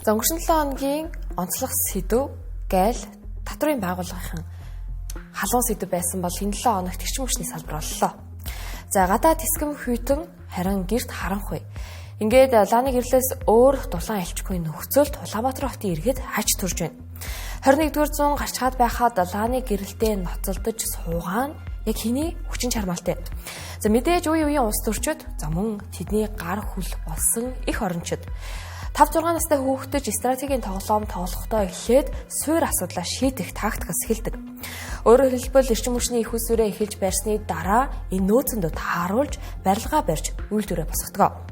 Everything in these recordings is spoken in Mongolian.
За өнгөрсөн 7 хоногийн онцлог сэдв гайл татврын байгууллагын халуун сэдв байсан бол энэ 7 хоногт эрчим хүчний салбар боллоо. За гадаад тэсгэм хүйтэн харин гэрт харанхуй. Ингээд лааны гэрлээс өөр дулаан элчгүй нөхцөлд Улаанбаатар хотын иргэд хаж турж байна. 21-р зуун гарчгаад байхад лааны гэрэлтэй ноцолдож суугаан яг хэний хүчин чармаалтай. За мэдээж үеийн улс төрчид за мөн тэдний гар хүл болсон их орончид 5-6 настай хүүхдэд стратегийн тоглоом тоглохдоо эхлээд суур асуудлаа шийдэх тактикаас эхэлдэг. Өөрөөр хэлбэл эрчим хүчний их усүрээ эхэлж барьсны дараа энэ нөөцөндөө тааруулж барилгаа барьж үйлдвэрээ босгодог.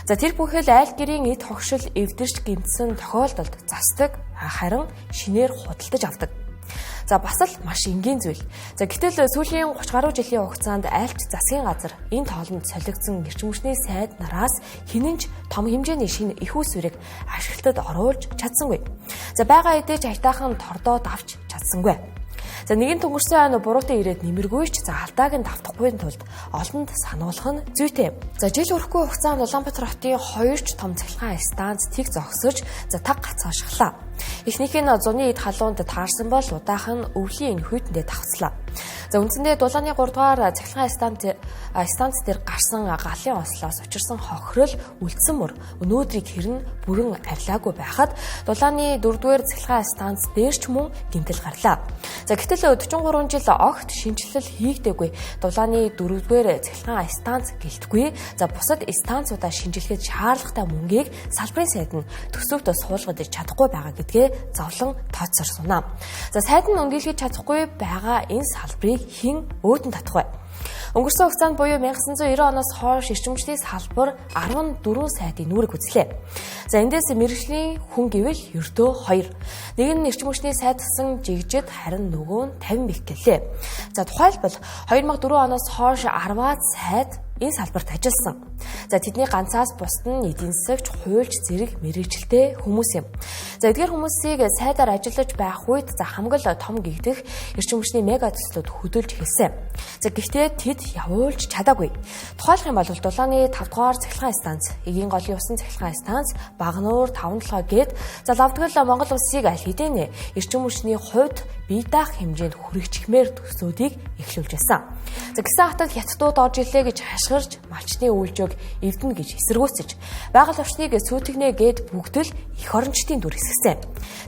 За тэр бүхэл айл гэрийн эд хогшил эвдэрч гэмтсэн тохиолдолд засдаг харин шинээр худалдаж авдаг. За бас л маш энгийн зүйл. За гэтэл сүүлийн 30 гаруй жилийн хугацаанд айлч засгийн газар энэ тоолонд солигдсон эрчим хүчний сайд нараас хинэнч том хэмжээний шинэ их усүрийг ашиглалтад оруулж чадсангүй. За байгаа эдэж аятайхан тордоод авч чадсангүй. За нэгэн төнгөрсөн айн буруутай ирээд нэмэргүйч за алдааг нь давтахгүй тулд олонд сануулах нь зүйтэй. За жил хүрэхгүй хугацаанд Улаанбаатар хотын 2 том цахилгаан станц тэг зогсож за таг гацаашглаа. Эхнийх нь зуны эд халуунд таарсан бол удаах нь өвлийн хүйтэндээ давцлаа. За үндсэндээ дулааны 3 дугаар цахилгаан станц дээр гарсан галын ослоос учирсан хохирол үлдсэн мөр өнөөдрийг хэрн бүрэн авлаагүй байхад дулааны 4 дугаар цахилгаан станц дээр ч мөн гэмтэл гарлаа. За гэтэл 43 жил огт шинжилэл хийгдээгүй дулааны 4 дугаар цахилгаан станц гэлтгүй. За бусад станцуудаа шинжилгээд шаардлагатай мөнгийг салбарын сайд нь төсөвт суулгаж чадахгүй байгаа гэдгээ зовлон тооцоорсуна. За сайд нь үнэлж чадахгүй байгаа энэ салбарыг хэн өөдөн татах вэ? Өнгөрсөн хугацаанд буюу 1990 оноос хойш эрчим хүчний салбар 14 сайдын нүрэг үзлээ. За эндээс мэргэжлийн хүн гэвэл ердөө 2. Нэг нь эрчим хүчний сайдсан жигжид харин нөгөө нь 50 бих гэлээ. За тухайлбал 2004 оноос хойш 10-аад сайд энэ салбарт ажилласан. За тэдний ганцаас бусд нь эдийн засагч, хуульч, зэрэг мэргэжилтэй хүмүүс юм. За эдгээр хүмүүсийг сайдаар ажиллаж байх үед за хамгал том гэгдэх эрчим хүчний мега төслүүд хөдөлж эхэлсэн. За гэхдээ тэд явуулж чадаагүй. Тухайлах юм бол дулааны 5 дугаар цахилгаан станц, Эгийн голын усан цахилгаан станц, Багнуур 5-7 гээд за лавдгал Монгол улсыг аль хэдийн эрчим хүчний хувьд бие даах хэмжээнд хүрэгчмээр төслүүдийг эхлүүлж байсан. За гисэн хатад хятадууд орж ирлээ гэж хашгирч малчны үйлжөөг эвдэнэ гэж эсэргүүцэж байгаль орчныг сүйтгэнэ гэд бүгд л эх орончдын дүр хэсгэсэн.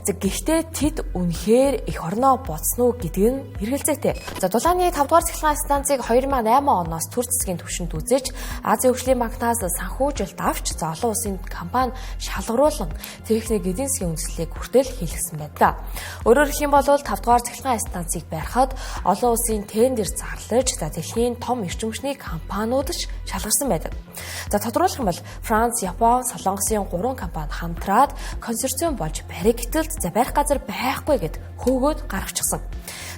За гэхдээ тэд үнэхээр эх орноо боцсон уу гэдг нь эргэлзээтэй. За дулааны 5 дугаар цахилгаан станцыг 2008 оноос төр засгийн түвшинд үзэж Азийн хөгжлийн банкнаас санхүүжилт авч за олон улсын компани шалгаруулан техник эдийн засгийн үндэслэлийг хүртэл хийлгэсэн байдаг. Өөрөөр хэлэх юм бол 5 дугаар цахилгаан станцыг барихад олон улсын тендер зарлаж за дэлхийн том эрчим хүчний компаниуд ч шалгарсан байдаг. За тодруулах юм бол Франц, Япон, Солонгосын 3 компани хамтраад консорциум болж барих гítэлд за барих газар байхгүй гэд хөөгөөд гаргачихсан.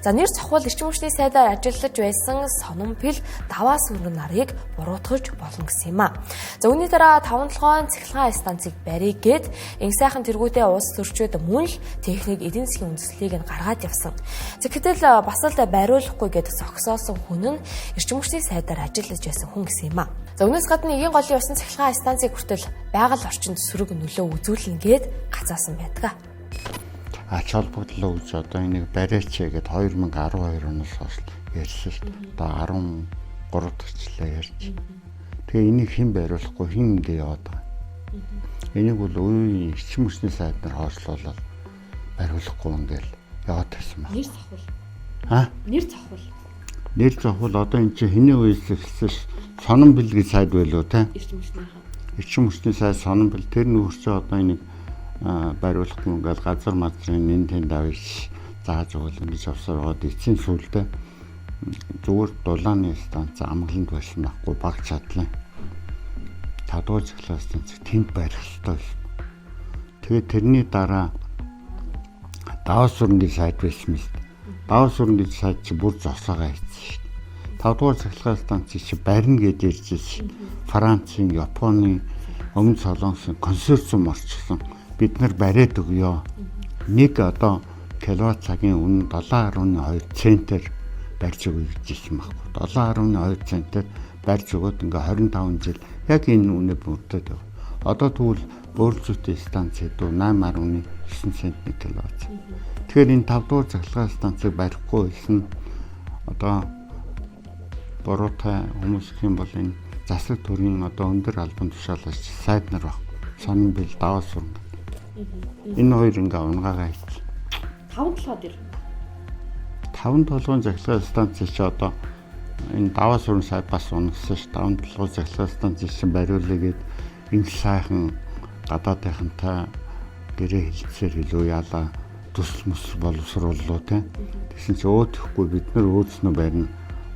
За нэр цохвол эрчим хүчний сайдаар ажиллаж байсан Сономпил даваас өргөн нарыг буруутгаж болно гэсэн юм а. За үүний дараа 5-7 цахилгаан станцыг барих гэд инх сайхан тэргүүтэй улс төрчид мөн л техник эдийн засгийн үндэслэлийг нь гаргаад явсан. За гэтэл бас л бариулахгүй гэд зогсоосон хүн нь эрчим хүчний сайдаар ажиллаж байсан хүн гэсэн юм а. За үүнээс гадна Эгийн голын усан цахилгаан станцыг хүртэл байгаль орчинд сөрөг нөлөө үзүүлнэ гэд гацаасан байдаг. Ач холбогдлоо үз одоо энийг бариач гэдэг 2012 оноос хойш ярьсан шүү дээ. Одоо 13 дахь жилээ ярьж. Тэгээ энийг хэн бариулахгүй хэн ингэ яваад байгаа. Энийг бол үеийн эрчим хүчний сайд нар хойшлуулаад бариулахгүй ингээл яваад байсан байна. Нэр цохвол. Нэр цохвол. Нэр цохвол одоо энэ чинь хэний үеэс эхэлсэн Сононбил гэж сайд байлуу те. Эрчим хүчний сайд Сононбил тэр нөхөрч одоо энийг бариулахгүй ингээл газар мадрын нэнтэн давж зааж өгөл ингэж авсараад эцсийн сүлдээ зүгээр дулааны станц амгаланд байсан байхгүй баг чадлаа. 5 дугаар цахилгаан станцыг тэнд барих ёстой. Тэгээд тэрний дараа даваас өрнгийн сайд байсан юм шүү дээ. Даваас өрнгийн сайд чи бүр зогсоогоо хийсэн шүү дээ. 5 дугаар цахилгаан станцыг чи барина гэж ярьжсэн. Францын, Японы, Өмнөд Солонгосын консорциум орчихсон. Бид нар бариад өгөө. Нэг одоо киловатт цагийн үнэ 7.2 центээр барьж өгье гэжсэн байхгүй. 7.2 центээр барьж өгөөд ингээ 25 жил яг энэ үнэ бүрдээд байна. Одоо тэгвэл Өөр зүйтэй станц хэдүү 8.9 центний киловатт. Тэгэхээр энэ 5 дугаар цахилгаан станцыг барихгүй байсан одоо бороотой хүмүүс гэх юм бол энэ засаг төрийн одоо өндөр албан тушаалч сайд нар баг. Сонин бил даваа сурна. Энэ хоёр ингээ унгаагаа хийчих. 5 толгойн цахилгаан станц чи одоо энэ даваа сурна сайд бас унгасан ш 5 толгойн цахилгаан станц чинь бариулъя гээд энэ сайхан гадаадынхантай гэрээ хэлцээр илүү яалаа төсөл мөс боловсрууллуу те. Тэгсэн чи өөдөхгүй бид нар өөдснөө барина.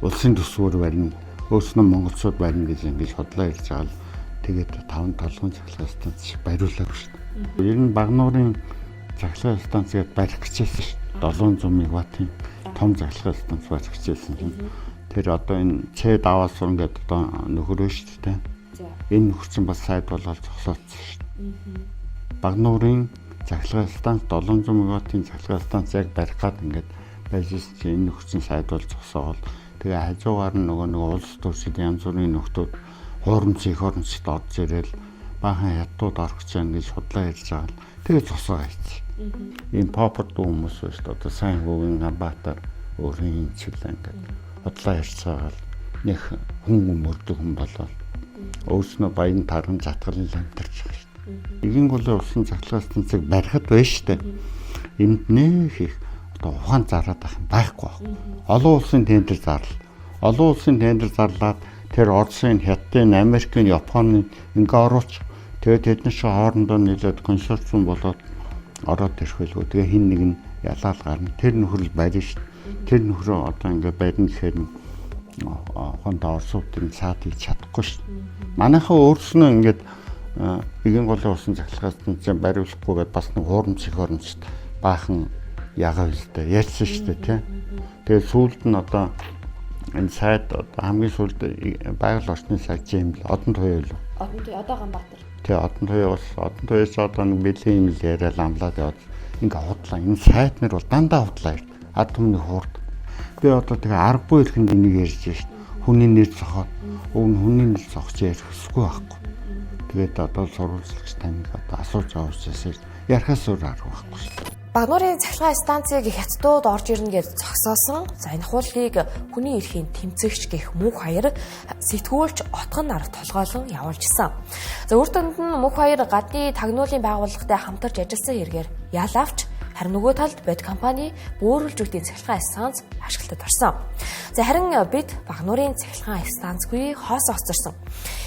Улсын төсвөр барина. Өөснөө монголчууд барина гэж ингэж хотлоо ярьж байгаа л тэгээд 5 толгойн цахилгаан станц бариулаагүй шүү дээ. Ер нь Багнуурын цахилгаан станцыг барих гэжсэн шүү дээ. 700 мегаваттын том цахилгаан станц барих гэжсэн юм. Тэр одоо энэ Ч даваа сурн гэдэг одоо нөхөрөө шүү дээ. Энэ нөхөрчин бас сайд болоод зогсооцсон шүү дээ. Багнуурын цахилгаан станц 700 мегаваттын цахилгаан станц яг барих гад ингээд байжсэн чи энэ нөхөрчин сайд бол зогсоол. Тэгээ хажуугаар нь нөгөө улс төрчид янз бүрийн нөхдүүд хуурамч их орончд орж ирэл баахан ядууд орох гэж байна гэж худлаа ярьж байгаа л тэгээ цосоо хайчих. Ийм поппер дүү хүмүүс шүү дээ. Одоо сайн хөвгийн Ганбаатар өөрийн чиглэл ингээд худлаа ярьж байгаа л нэг хүн мөрдөг хүн болоод өөрснөө баян тархан затгалын амтарч байгаа шүү дээ. Эгийн голын усан цахилгаан станцыг барихад байна шүү дээ. Энд нэх их одоо ухаан зараад байх юм байхгүй баг. Олон улсын тендер зарлал. Олон улсын тендер зарлаад тэр Орсын, Хятадын, Америкийн, Японы ингээ оруулж тэгээд тэд нар шиг хоорондоо нийлээд консорциум болоод ороод ирэх байлгүй. Тэгээ хин нэг нь ялаал гарна. Тэр нөхрөл барина шүү дээ. Тэр нөхрөө одоо ингээ барина гэхээр хонд Орсуудын цаад хийж чадахгүй шүү дээ. Манайхаа өөрснөө ингээд эгийн голын усан цахилгаан станцыг бариулахгүйгээд бас нэг хуурамч их орончд баахан ягаа хэлтэй ярьсан шүү дээ тий. Тэгээд сүүлд нь одоо энэ сайд хамгийн сүүлд байгаль орчны сайд юм л Одон туяа юу? Одон туяа одоо Ганбаатар. Тий Одон туяа бас Одон туяас одоо нэг бэлэн юм л яриад амлаад яваад ингээ худлаа. Энэ сайд нар бол дандаа худлаа ирд. Ад түмний хуурд. Би одоо тэгээ аргагүй ихэнд энийг ярьж шít. Хүний нэр зохоод хүний нэр зогч ярих хүсэхгүй байхгүй. Тэгээд одоо сурвалжлагч таныг одоо асууж авчихсан. Ярахаас өөр арга байхгүй шүү. Багнуурын цахилгаан станцыг хятадууд орж ирнэ гэж зогсоосон. За энэ хуулийг хүний эрхийн тэмцэгч гэх мөнх хоёр сэтгүүлч отгон нар толгойлон явуулж исэн. За үр дүнд нь мөнх хоёр гадны тагнуулын байгууллагатай хамтарч ажилласан хэрэгээр ял авч харин нөгөө талд бод компани бөөрөлжүүдийн цахилгаан станц ашиглалтад орсон. За харин бид Багнуурын цахилгаан станцгүй хоос оцорсон.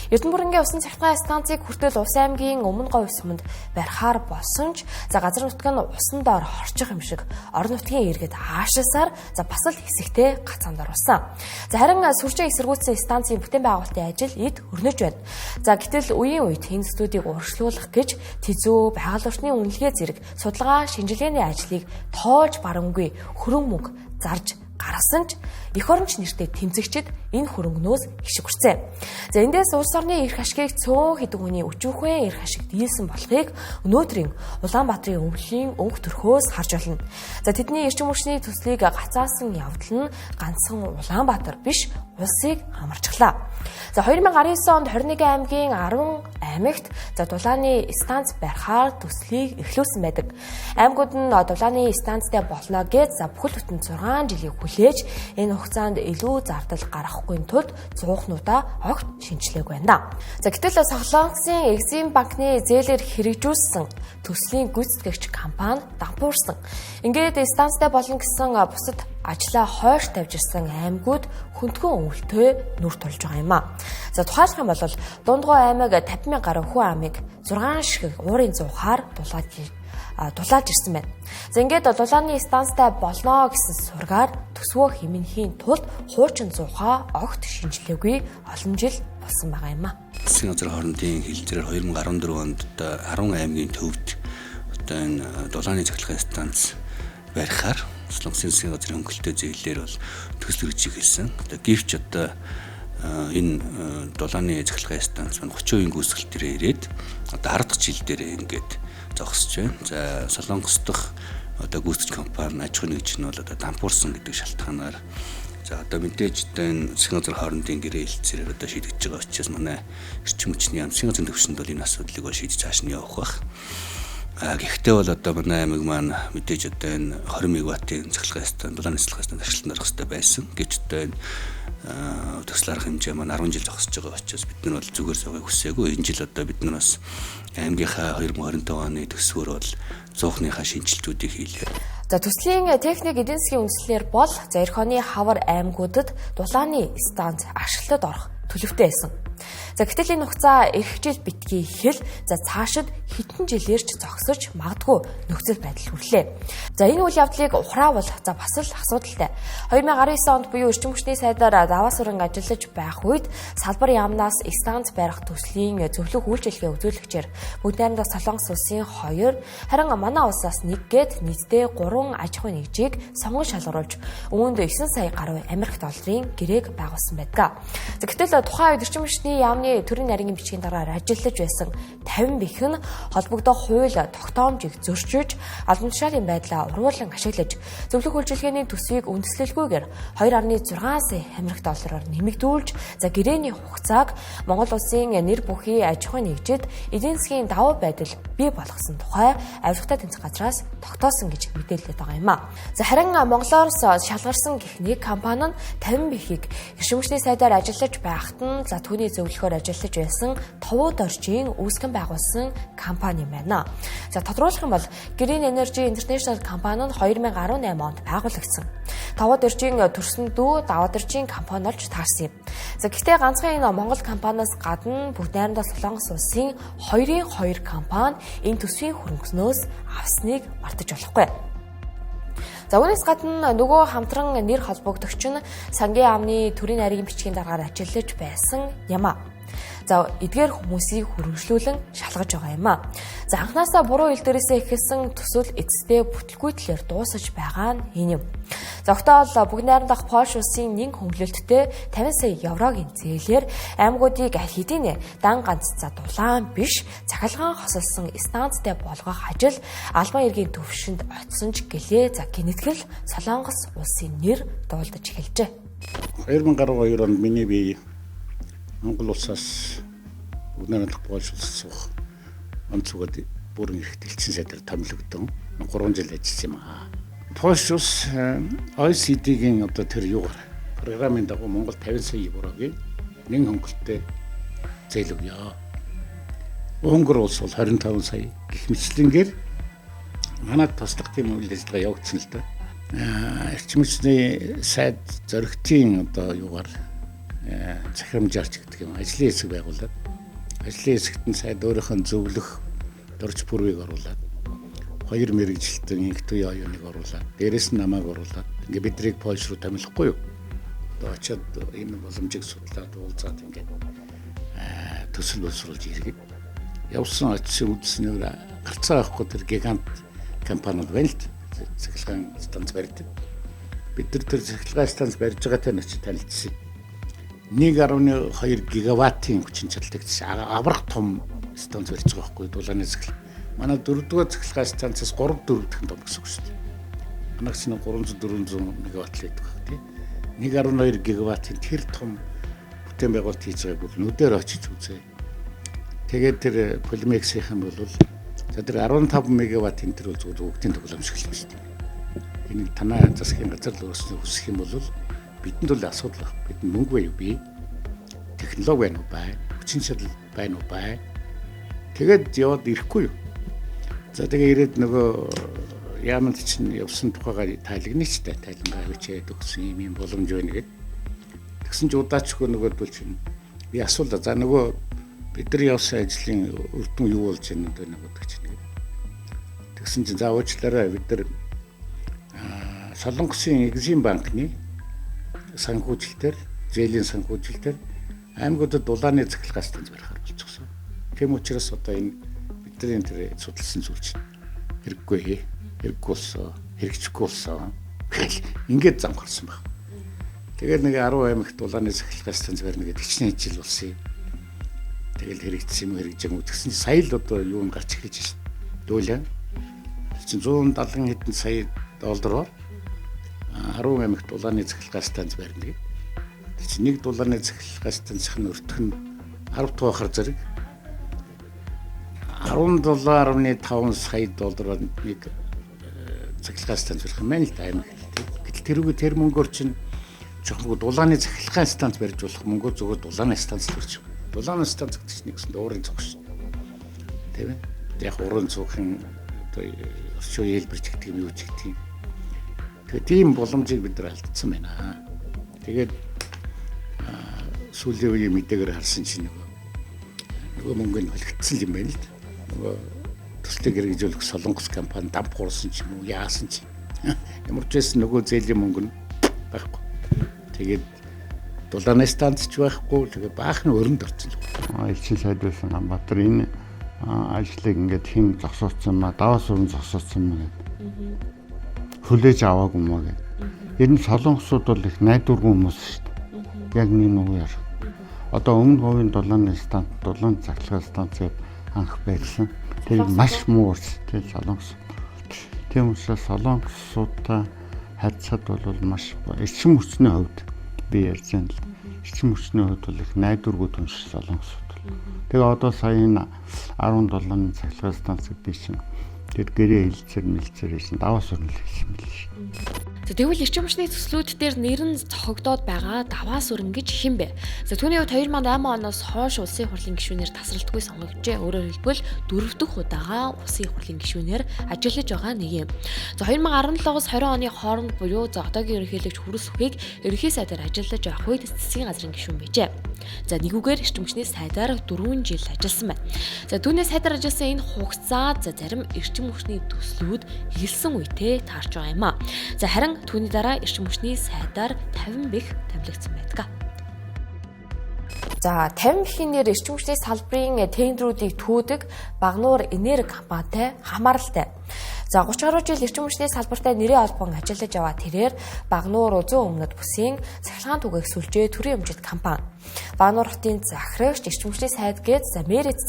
Эрдэнэ бүрэнгийн усан цахилгаан станцыг хүртэл Улс аймгийн Өмнө Говь суманд барихаар болсон ч за газар нутаг нь усан доор хорчих юм шиг орон нутгийн иргэд хаашаасаар за бас л хэсэгтээ гацаанд орсон. За харин сүржээ эсэргүүцсэн станцын бүтээн байгуулалтын ажил эд өрнөж байна. За гэтэл үеийн үед энэ студийг урагшлуулах гэж тэзүү байгаль орчны үнэлгээ зэрэг судалгаа шинжилгээний ажлыг тоолж барамгүй хөрөн мөнгө зарж гаргасан ч эх оронч нэртэй тэмцэгчид энэ хөрөнгнөөс хишиг хүрсэн. За эндээс улс орны эрх ашигыг цөөн хэдэн хүний өчүүхэн эрх ашиг дийлсэн болохыг өнөөдрийн Улаанбаатарын өвлийн өнгө төрхөөс харж байна. За тэдний эрчим хүчний төслийг гацаасан явдал нь ганцхан Улаанбаатар биш улсыг хамарчглаа. За 2019 онд 21 аймгийн 10 аймагт за дулааны станц барихаар төслийг эхлүүлсэн байдаг. Аймагуд нь дулааны станцтай болно гэж за бүхэл бүтэн 6 жилийн хүлээж энэ хугацаанд илүү зардал гаргахгүй тулд зуухнуудаа огт шинжилээгүй байна. За гэтэл Солонгосын Экзим банкны зээлээр хэрэгжүүлсэн төслийн гүйцэтгэгч компани дампуурсан. Ингээд станцтай болно гэсэн бусад ажлаа хойш тавьж ирсэн аймагуд хүндхэн өвөлтөө нүр тулж байгаа юм а. За тухайлах юм бол Дундгой аймаг 50,000 гаруй хүн амыг 6 шиг уурын зуухаар дулаалж ирсэн байна. За ингээд дулааны станцтай болно гэсэн сургаар төсвөө хэмнэхийн тулд хуучин зуухаа огт шинжилгээгүй олон жил болсон байгаа юм а. Засгийн газрын хоорондын хэлэлцээр 2014 онд 10 аймгийн төвд одоо энэ дулааны цахилгаан станц барихаар Солонгосын засгийн газрын хөнгөлөлтөө зэглэлээр бол төсөл хэрэгжих хэлсэн. Одоо гэвч одоо энэ дулааны цахилгаан станц 30% гүйцэтгэл дээр ирээд одоо 10 дахь жил дээр ингээд зогсож байна. За Солонгос дахь одоо гүйцэтгэх компани аж ахуйн нэгж нь бол одоо дампуурсан гэдэг шалтгаанаар За одоо мэдээж одоо энэ засгийн газар хоорондын гэрээ хэлцээрээр одоо шийдэгдэж байгаа учраас манай эрчим хүчний яам засгийн газрын төвшөнд бол энэ асуудлыг бол шийдэж цааш нь явах байх. Гэхдээ бол одоо манай аймаг маань мэдээж одоо энэ 20 мегаваттын цахилгаан станц, дулааны цахилгаан станц ашиглалтанд орох хэрэгтэй байсан. Гэвч одоо энэ төсөл арга хэмжээ маань 10 жил зогсож байгаа учраас бид нар бол зүгээр суугыг хүсээгүй. Энэ жил одоо бид нар бас аймгийнхаа 2025 оны төсвөр бол 100%-ийнхаа шинжилтүүдийг хийлээ. За төслийн техник эдийн засгийн үндэслэлээр бол за эх оны хавар аймагуудад дулааны станц ашиглалтад орох төлөвтэй байсан. За гэтэл энэ хугацаа эх жил битгий хэл за цаашид хэдэн жилээр ч зогсож магадгүй нөхцөл байдал хүрлээ. За энэ үйл явдлыг ухраавал за бас л асуудалтай. 2019 онд буюу эрчим хүчний сайдаар даваас өрн ажиллаж байх үед салбар яамнаас станц барих төслийн зөвлөх үйлчилгээ үзүүлэгчээр бүгд найрамдах Солонгос улсын 2 харин манай улсаас 1 гээд нийтдээ 3 аж ахуйн нэгжийг сонгон шалгаруулж үүнд 9 сая гаруй Америк долларын гэрээг байгуулсан байдаг. За гэтэл тухайн үед эрчим хүчний яамны төрийн нарийн бичгийн дараагаар ажиллаж байсан 50 бэх нь холбогдох хууль тогтоомжийг зөрчиж албан тушаалын байдлаа уруулан ашиглаж зөвлөх үйлчилгээний төсвийг үндэслэлгүйгээр 2.6 сая Америк доллараар нэмэгдүүлж за гэрээний хугацааг Монгол улсын нэр бүхий аж ахуйн нэгжид эдийн засгийн давуу байдал бий болгосон тухай авилгатай тэмцэх газраас тогтоосон гэж мэдээлэлд байгаа юм а. За харин Монголоос шалгарсан гэх компани нь 50 бэхийг эрчим хүчний сайдаар ажиллаж байхад нь за түүний зөвлөхөөр ажиллаж байсан Товууд оржийн үүсгэн байгуулсан компани байна. За тодруулах юм бол Green Energy International компани нь 2018 онд байгуулагдсан. Товууд оржийн төрсөн дүү даваад оржийн компани болж таарсан юм. За гэхдээ ганцхан энэ Монгол компаниас гадна бүгд найрамдах Солонгос улсын 2 компани энэ төсвийн хөрөнгөнөөс авсныг мартаж болохгүй. За үүнээс гадна нөгөө хамтран нэр холбогдогч нь сангийн яамны төрийн нарийн бичгийн дараагаар ажиллаж байсан юм а. За эдгээр хүмүүсийг хөрвүүлэн шалгаж байгаа юм а. За анхнаасаа буруу хэл дээрээсээ ихэлсэн төсөл эцэстээ бүтлгүйтлэр дуусаж байгаа нь энэ юм. За октоол бүгд найрамдах Польш улсын нэг хөнгөлөлттэй 50 сая еврогийн зээлээр аймагуудыг аль хэдийн дан ганц за дулаан биш цахилгаан хосолсон станцтай болгох ажил албан эргийн төвшөнд очсон ч гэлээ за гинэтгэл Солонгос улсын нэр дуулдаж эхэлжээ. 2012 онд миний бие Монгол улсаас бүгд найрамдах Польш улсаас суух онцгойд бүрэн эрхт элчин сайдаар томилогдсон 3 жил ажилласан юм аа. Польш улс OECD-гийн одоо тэр юугаар програмын дагуу Монгол 50 сая еврогийн нэг хөнгөлөлтөд зээл өгье. Унгар улс бол 25 сая гэх мэтлэнгээр манай туслах тийм үйл ажиллагаа явагдсан л да. Эрчим хүчний сайд зоригтын одоо юугаар захирамжаарч гэдэг юм ажлын хэсэг байгуулад ажлын хэсэгт нь сайд өөрийнхөө зөвлөх дөрж бүрийг оруулаад 2 мэрэгжилтэн инх төвийн оюуныг оруулаад дээрэс нь намайг оруулаад ингээ бидрийг Польш руу томилохгүй юу. Одоо очиод энэ боломжийг судлаад уулзаад ингээ төсөл боловсруулж иргэв. Явсан очисон үзснээр гарцаа авахгүй тэр гигант компаниуд байна л цахилгаан станц барьдаг. Бид нар тэр цахилгаан станц барьж байгаатай нь очиж танилцсан. 1.2 гигаваттын хүчин чадалтай аврах том станц барьж байгаа байхгүй дулааны цахилгаан. Манай 4-р цахилгаан станцаас 3-4 дахин том гэсэн үг шүү дээ. Манайс нь 300-400 мегаватт л байдаг тийм. 1.2 гигаваттын тэр том бүтээн байгуулалт хийж байгааг бол нүдээр очиж үзээ. Тэгээд тэр Polymex-ийн бол за тэр 15 мегаваттын тэр бол зөвхөн бүгдийн тоглоомшиг л биш тийм. Энэ танай засгийн газар л өөрснөө хүсэх юм бол бидэнд бол асуудал байна. Бидэнд мөнгө бай юу бий? Технологи байна уу бай? Хүчин чадал байна уу бай? Тэгээд яваад ирэхгүй юу? За тэгээ ирээд нөгөө яамд чинь явсан тухайгаар тайлагнычтай тайлангаа хичээд өгсөн юм боломж байна гэд. Тэгсэн чи удаачгүй нөгөөдөл чинь би асуулаа. За нөгөө бид нар явсан ажлын үр дүн юу болж байна гэдэг нэг чинь. Тэгсэн чи за уучлаарай бид нар Солонгосын Экзим банкны санхүүжилтээр зээлийн санхүүжилтээр аймагуудад дулааны цахилгаан станц барихаар болчихсон. Тийм учраас одоо энэ бидний тэр судалсан зүйл чинь хэрэггүй болсон, хэрэгжихгүй болсон. Ингээд зам гарсан баг. Тэгээд нэг 10 аймагт дулааны цахилгаан станц барина гэдэг хичнээн хичээл болсон юм. Тэгэл хэрэгжсэн юм хэрэгжэм үү гэсэн чинь сая л одоо юу гарч эхэлж байна. Дүүлээ. Чинь 170 хэдэн сая доллараар 18 их дулааны цахилгаан станц барьна. Тэг чи нэг дулааны цахилгаан станцын өртөх нь 10 тухайхаар зэрэг $17.5 сая доллараар нэг цахилгаан станц барих юм байна л да аймаг. Гэтэл тэрүүгээ тэр мөнгөөр чинь жоохон дулааны цахилгаан станц барьж болох мөнгөөр зөвхөн дулааны станц л барьж байгаа. Дулааны станц гэдэг чинь нэгсэн уурын цог шүү. Тийм ээ. Яг уран цогын одоо орчин үеийн хэлбэрч гэдэг юм юу ч гэдэг юм. Тэгээ тийм боломжийг бид нар алдсан байна. Тэгээд сүүлийн үеийн мэдээгээр харсан чинь нөгөө мөнгө нь холигдсон юм байна л да. Нөгөө төслийг хэрэгжүүлэх Солонгос компани дамп хуурсан ч юм уу яасан ч ямар ч байсан нөгөө зээлийн мөнгө нь байхгүй. Тэгээд дулааны станц ч байхгүй. Тэгээд баахан өрөнд орсон л. Элчин сайд байсан Ганбаатар энэ ажлыг ингээд хэн зогсооцсон маа даваас өрн зогсооцсон маа гэдэг. Хүлээж аваагүй маа гэдэг. Ер нь солонгосууд бол их найдваргүй хүмүүс шүү дээ. Яг нэг үеэр. Одоо өмнө говийн дулааны станц, дулаан цахилгаан станцыг анх барьсан. Тэр маш муу урс тийм солонгос. Тийм учраас солонгосуудаа харьцаад бол маш эрчим хүчний хувьд би ярьж байна л. Эрчим хүчний хувьд бол их найдваргүй хүн шиг солонгосууд. Тэгээ одоо сая энэ 17-ны цахилгаан станц гэдэг чинь тэр гэрээ хилцэр хийсэн даваас өрнөл хийсэн байл шүү. Тэгвэл эрчим хүчний төслүүд дээр нэр нь цогогдоод байгаа даваас өрн гэж хэн бэ? За түүний хувьд 2008 оноос хойш улсын хурлын гишүүнээр тасралтгүй сонгогджээ. Өөрөөр хэлбэл 4 дахь удаага улсын хурлын гишүүнээр ажиллаж байгаа нэг юм. За 2017-оос 20 оны хооронд буюу за одоогийн ерөнхийлөгч Хүрээс Үхийг ерөнхий сайдаар ажиллаж байх үед засгийн газрын гишүүн байжээ. За нэгүгээр эрчим хүчний сайдаар 4 жил ажилласан байна. За түүний сайдаар ажилласан энэ хугацаа за зарим эрчим хүчний төслүүд хэлсэн үетэй таарч байгаа юм а. За харин түүний дараа эрчим хүчний сайдаар 50 бэх томилогдсон байдаг. За 50 бэхийн нэр эрчим хүчний салбарын тендерүүдийг түүдэг Багнуур Энерги компанитай хамааралтай. За 30 гаруй жил эрчим хүчний салбартай нэрийн албан ажиллаж яваа тэрээр Багнуур Зүүн өмнөд бүсийн цахилгаан түгээх сүлжээ төрийн өмчит компани. Багнуур хотын захирагч эрчим хүчний сайд гээд за Мэрэц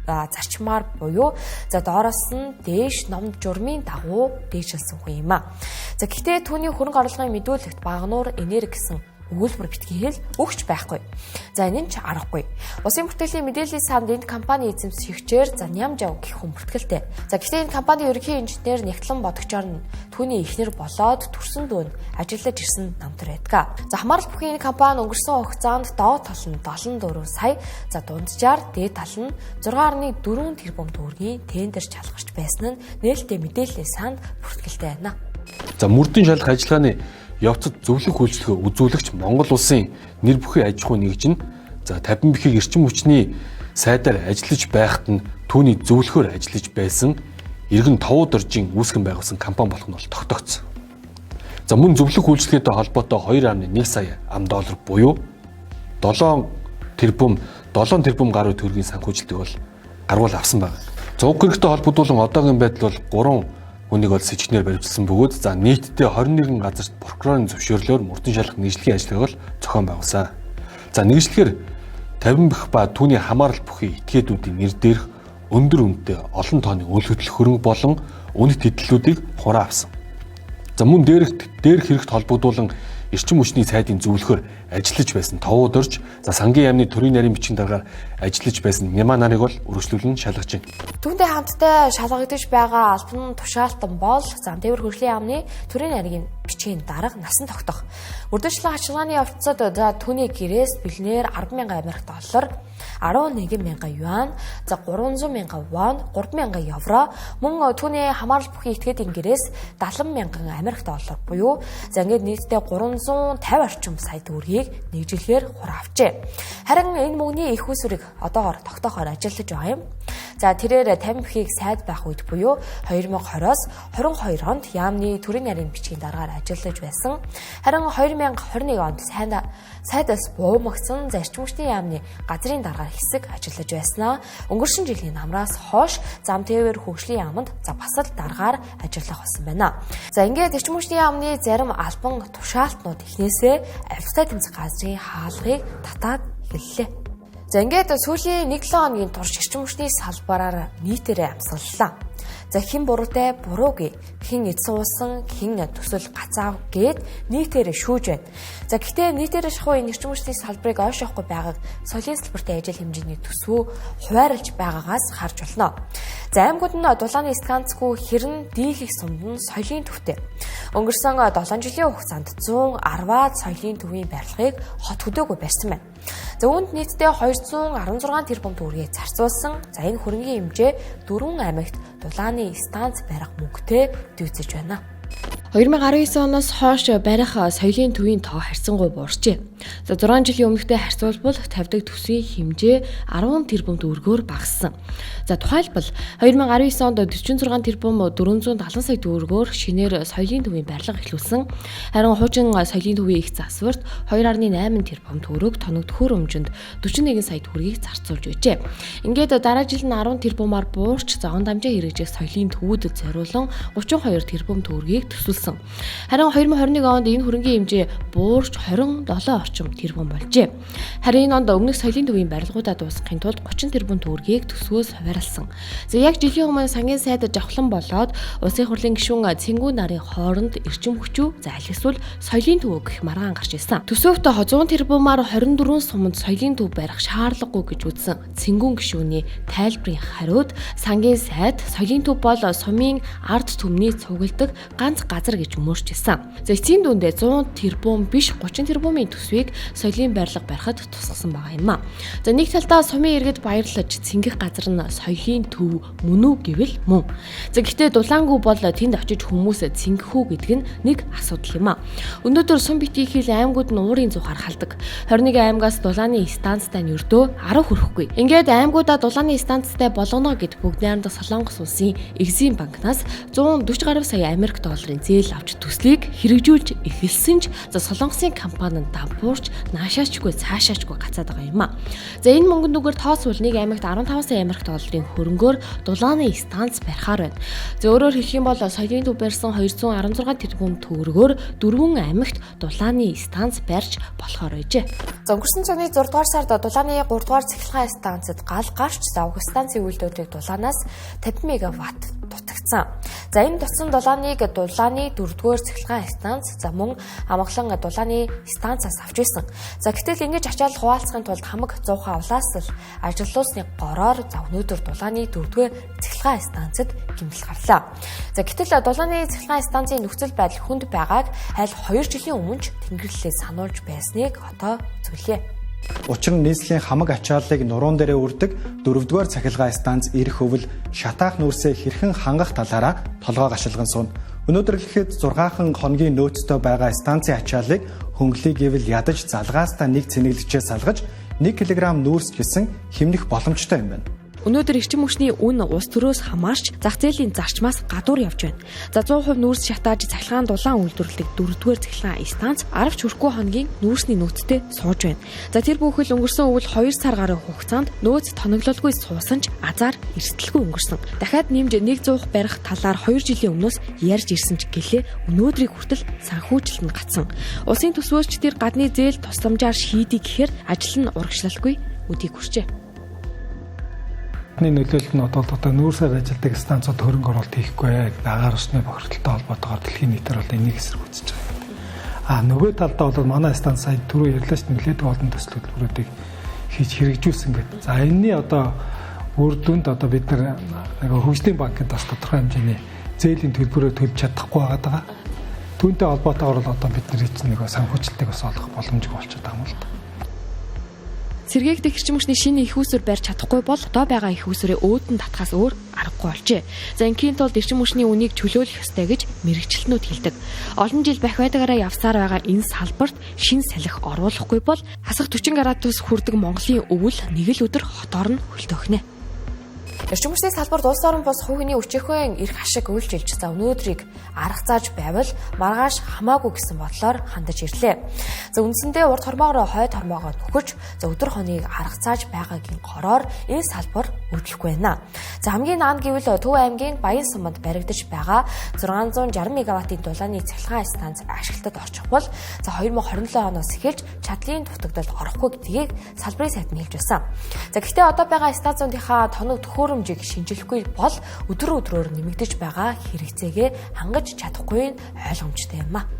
зарчмаар буюу за доороос нь дээш номд журмын дагуу дээшилсэн хүн юм а. За гэхдээ түүний хөрөнгө оруулгын мэдүүлэгт Багнуур Энерги гэсэн өгүүлбэр битгий хэл өгч байхгүй. За энэ нь ч аргагүй. Усын бүртгэлийн мэдээллийн санд энэ компани эзэмшигчээр за Нямжав гэх хүн бүртгэлтэй. За гэхдээ энэ компани ерөнхий инженер Нэгтлэн Бодгчоор нь түүний эхнэр болоод төрсөн дүү нь ажиллаж ирсэн намтар байдаг. За хамаарал бүхий энэ компани өнгөрсөн хугацаанд доод тал нь 74 сая, за дунджаар дээд тал нь 6.4 тэрбум төгрөгийн тендер чалгарч байсан нь нээлттэй мэдээллийн санд бүртгэлтэй байна. За мөрдийн шалгах ажиллагааны явцад зөвлөх үйлчлэгээ үзүүлэгч Монгол улсын нэр бүхий аж ахуйн нэгж нь за 50 бэхийг эрчим хүчний сайдаар ажиллаж байхад нь түүний зөвлөхөөр ажиллаж байсан иргэн товуу доржийн үүсгэн байгуулсан компани болох нь бол тогтогдсон. За мөн зөвлөх үйлчлэгээтэй холбоотой 2.1 сая $, буюу 7 тэрбум гаруй төгрөгийн санхүүжилтийг бол гаргуул авсан байна. Зуг хэрэгтэй холбогдуулан одоогийн байдал бол 3 хүнийг бол сэжигнээр баримтсан бөгөөд за нийтдээ 21 газарт прокурорын зөвшөөрлөөр мөрдөн шалгах нэгжлэгийн ажлыг бол зохион байгуулсан. За нэгжлэгээр 50 бэх ба түүний хамаарал бүхий этгээдүүдийн нэр дээрх өндөр үнэтэй олон тооны үйл хөдлөх хөрөнгө болон үнэт хэдлэлүүдийг хураа авсан. За мөн дээрх хэрэгт холбогдуулан эрчим хүчний сайдын зөвлөхөөр ажиллаж байсан товууд орж за сангийн яамны төрийн нарийн бичгийн дараагаар ажиллаж байсан Мяма нарыг бол үргэлжлүүлэн шалгаж байна. Түүнтэй хамтдаа шалгагдаж байгаа албан тушаалтан бол зам тээвэр хөгжлийн яамны төрийн нарийн бичгийн дарга насан тогтох. Үрдэншлэн хачлагын явцад за түүний гэрээс бэлнээр $10,000, $11,000 юан, за $300,000 вон, €3,000, мөн түүний хамаарал бүхий этгээдийн гэрээс $70,000 буюу за ингээд нийтдээ 350 орчим сая төгрөгийг нэгжлэхээр хураа авчээ. Харин энэ мөнгөний их усүрийг одоогоор тогтоохоор ажиллаж байгаа юм. За тэрээр 50 бэхийг сайд байх үед буюу 2020-оос 22 онд яамны төрийн нарийн бичгийн дараагаар ажиллаж байсан. Харин 2021 онд сайдаас буумагсан зарчим хүчний яамны газрын дараагаар хэсэг ажиллаж байснаа өнгөрсөн жилийн намраас хойш зам тээвэр хөгжлийн яамд за бас л дараагаар ажиллах болсон байна. За ингээд зарчим хүчний яамны зарим албан тушаалтнууд эхнээсээ авилгатай тэмцэх газрын хаалгыг татаад эхэллээ. За ингээд сүүлийн 1-7 хоногийн турш эрчим хүчний салбараар нийтээрээ амсгаллаа. За хэн буруутай буруугүй, хэн эдсэн уусан, хэн төсөл гацаав гэд нийтээр шүүж байна. За гэхдээ нийтээр шахуу энэ эрчим хүчний салбарыг ойшоохгүй байгааг соёлын салбартай ажил хэмжээний төсвөө хуваарлж байгаагаас харж болно. За аймагуд нь дулааны станцгүй хэрэн дийлэх сумд нь соёлын төвтэй. Өнгөрсөн 7 жилийн хугацаанд 110-аад соёлын төвийн барилгыг хот хөдөөгүй барьсан байна. За үүнд нийтдээ 216 тэрбум төгрөгийг зарцуулсан. За энэ хөрөнгийн хэмжээ 4 аймагт дулааны станц барих мөнгөтэй дүүцэж байна. 2019 оноос хойш барих соёлын төвийн тоо харьцангуй буурчээ. За 6 жилийн өмнөхтэй харьцуулбал тавьдаг төсвийн хэмжээ 10 тэрбум төгрөгөөр багассан. За тухайлбал 2019 онд 46 тэрбум 470 сая төгрөгөөр шинээр соёлын төвийн барилга эхлүүлсэн. Харин хуучин соёлын төвийн их засварт 2.8 тэрбум төгрөг тоног төхөр өмжөнд 41 сая төгрөгийг зарцуулж байжээ. Ингээд дараа жил нь 10 тэрбумаар буурч зогон дамжаа хэрэгжих соёлын төвүүдэд зориулан 32 тэрбум төгрөгийг төсвөлсөн. Харин 2021 онд энэ хөрөнгийн хэмжээ буурч 27 орчим тэрбум болжээ. Харин энэ онд өмнөх соёлын төвийн барилгуудаа дуусгахын тулд 30 тэрбум төгрөгийг төсвөөс хуваарлсан. За яг жилийн өмнө сангийн сайд жавхлан болоод улсын хурлын гишүүн Цэнгүү нарын хооронд эрчим хүчүү аль эсвэл соёлын төв гэх маргаан гарч ирсэн. Төсөвт 100 тэрбумаар 24 суманд соёлын төв барих шаардлагагүй гэж үзсэн Цэнгүү гишүүний тайлбарын хариуд сангийн сайд соёлын төв бол сумын ард түмний цугладаг ганц газар гэж өмөрчилсөн. За эцсийн дүндээ 100 тэрбум биш 30 тэрбумын төсвийг соёлын барилга барихад тусгасан байгаа юм а. За нэг талдаа сумын иргэд баярлаж цэнгэх газар нь соёлын төв мөн үү гэвэл мөн. За гэхдээ дулаангүй бол тэнд очиж хүмүүс цэнгэх үү гэдэг нь нэг асуудал юм а. Өнөөдөр сум битгий хил аймагуд нь уурын зугаар халдаг. 21 аймагаас дулааны станцтай нь өрдөө 10 хүрэхгүй. Ингээд аймагуудаа дулааны станцтай болгоно гэд бүгд найрамдах Солонгос улсын Exim банкнаас 140 гаруй сая Америк долларын зээл авч төслийг хэрэгжүүлж эхэлсэн ч за Солонгосын компани нь дампуурч наашаачгүй цаашаачгүй гацаад байгаа юм а. За энэ мөнгөнд үгээр тоосвол нэг аймагт 15 сая Америк долларын хөрөнгөөр дулааны станц барихаар байна. За өөрөөр хэлэх юм бол соёлын төв барьсан 216 тэрбум төгрөгөөр 4 аймагт дулааны станц барьж болохоор байжээ. За өнгөрсөн цагны 6 дугаар сард дулааны 3 дугаар цахилгаан станцад гал гарч завх станцын үйлдвэрлэлийг дулаанаас 50 мегаватт дутагдсан. За энэ дутсан дулааныг дулааны 4-р цахилгаан станц за мөн амгалан дулааны станцаас авч ирсэн. За гэтэл ингэж ачаал хуваалцахын тулд хамаг 100 авлаас л ажиллуулсны гороор за өнөөдөр дулааны 4-р цахилгаан станцад гэмтэл гарлаа. За гэтэл дулааны цахилгаан станцын нөхцөл байдал хүнд байгааг аль 2 жилийн өмнө ч Тэнгэрлэлээ сануулж байсныг одоо зөвлөе. Учир нь нийслэлийн хамаг ачааллыг нуруун дээрээ үрдэг 4-р цахилгаан станц ирэх өвөл шатаах нүүрсээ хэрхэн хангах талаараа толгой гашилган сууна. Өнөөдөр гэхэд 6хан хоногийн нөөцтэй байгаа станцын ачааллыг хөнгөлөй гэвэл ядаж залгаастаа нэг цэнэглэгчээ салгаж 1 кг нүүрс гэсэн хэмнэх боломжтой юм байна. Өнөөдөр эрчим хүчний үн улс төрөөс хамаарч зах зээлийн зарчмаас гадуур явж байна. За 100% нүүрс шатааж цахилгаан дулаан үйлдвэрлэдэг 4-р цахилгаан станц 10 хүрэхгүй хоногийн нүүрсний нөөцтэй сууж байна. За тэр бүхэл өнгөрсөн өвөл 2 сар гаруй хугацаанд нөөц тоноглолгүй суусан ч азар эрсдэлгүй өнгөрсөн. Дахиад нэмж 100 барих талаар 2 жилийн өмнөөс ярьж ирсэн ч гэлээ өнөөдрийг хүртэл санхүүжилтэнд гацсан. Улсын төсвөөч тэр гадны зээл тусламжаар шийдий гэхээр ажил нь урагшлалгүй үдийг хүрчээ. Нөлөөлөлт нь одоо нүүрсээр ажилладаг станцууд хөрөнгө оруулалт хийхгүй агаар усны бохирдолтой холбоотойгоор дэлхийн нийтээр бол энийг эсэргүүцэж байгаа. Нөгөө талдаа бол манай станц сая түрүү ярьлаач нэлээд олон төсөл хөтөлбөрүүдийг хийж хэрэгжүүлсэн гэдэг. За энэний одоо үр дүнд одоо бид нар хөгжлийн банкнд бас тодорхой хэмжээний зээлийн төлбөрөөр төлж чадахгүй байгаа. Түүнтэй холбоотойгоор бол одоо бид нар чинь нэг санхүүжилтийг бас олох боломжгүй болчиход байгаа юм л да. Сэргээгдэх эрчим хүчний шинэ их усүр барьж чадахгүй бол одоо байгаа их усүрээ өөдөн татхаас өөр аргагүй болжээ. За ингийн тулд эрчим хүчний үнийг чөлөөлөх ёстой гэж мэрэгчлэнүүд хэлдэг. Олон жил бах байдагаараа явсаар байгаа энэ салбарт шин салхи оруулахгүй бол хасах 40 градус хүрдэг Монголын өвөл нэг л өдөр хотоор нь хөлтөөхнэ. Эрчим хүчний салбарт улс орон бус хувийн өчөөхөн эрх ашиг үйлчилж за өнөөдрийг арга зааж байвал маргааш хамаагүй гэсэн бодлоор хандаж ирлээ. За үндсэндээ урд хормоогоор хойд хормоогоо нөхөж за өдөр хоног арга зааж байгаагийн гороор энэ салбар өгдөхгүй байна. За хамгийн наанд гэвэл Төв аймгийн Баян суманд баригдаж байгаа 660 мегаваттын дулааны цахилгаан станц ашиглалтад орчих бол за 2027 оноос эхэлж чадлын дутагдалд орохгүй гэдгийг салбарын сайд нь хэлж байсан. За гэхдээ одоо байгаа станцуудынхаа тоног төхөөрөмжийг шинжлэхгүй бол өдөр өдрөөр нэмэгдэж байгаа хэрэгцээгээ хангаж чадахгүй нь ойлгомжтой юм а.